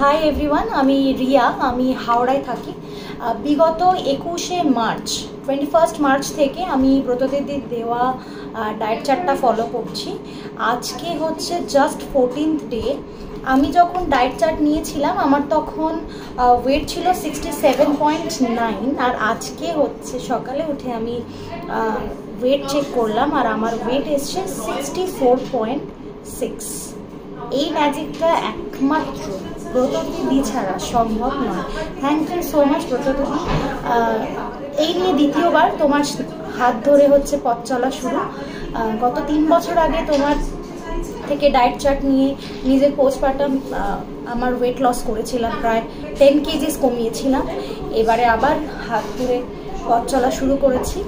Hi everyone, আমি রিয়া, আমি হাওড়ায় থাকি। বিগত 21শে মার্চ 21 মার্চ থেকে আমি ব্রতদিদির দেওয়া ডায়েট চার্টটা ফলো করছি। আজকে হচ্ছে জাস্ট 14th ডে। আমি যখন ডায়েট চার্ট নিয়েছিলাম আমার তখন ওয়েট ছিল 67.9, আর আজকে হচ্ছে সকালে উঠে আমি ওয়েট চেক করলাম আর আমার ওয়েট এসছে 64.6। এই ম্যাজিকটা একমাত্র ব্রতদিদি ছাড়া সম্ভব নয়। থ্যাংক ইউ সো মাচ ব্রতদিদি। এই নিয়ে দ্বিতীয়বার তোমার হাত ধরে হচ্ছে পথ চলা শুরু। গত 3 বছর আগে তোমার থেকে ডায়েট চার্ট নিয়ে নিজের পোস্টপার্টাম আমার ওয়েট লস করেছিলাম, প্রায় 10 কেজিস কমিয়েছিলাম। এবারে আবার হাত ধরে পথ চলা শুরু করেছি।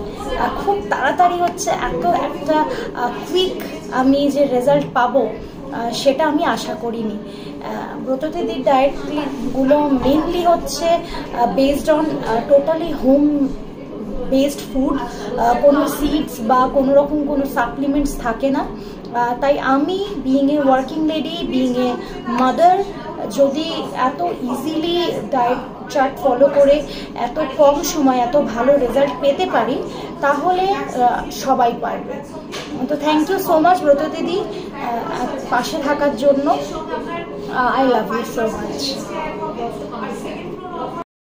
খুব তাড়াতাড়ি হচ্ছে এত একটা কুইক আমি যে রেজাল্ট পাবো সেটা আমি আশা করিনি। ব্রতদিদির ডায়েটগুলো মেনলি হচ্ছে based on totally home based food, কোনো সিডস বা কোনো রকম কোনো সাপ্লিমেন্টস থাকে না। তাই আমি being a working lady, being a mother, যদি এত ইজিলি ডায়েট চার্ট ফলো করে এত কম সময় এত ভালো রেজাল্ট পেতে পারি তাহলে সবাই পারবে। তো থ্যাংক ইউ সো মাচ ব্রতদিদি পাশে থাকার জন্য। I love you so much.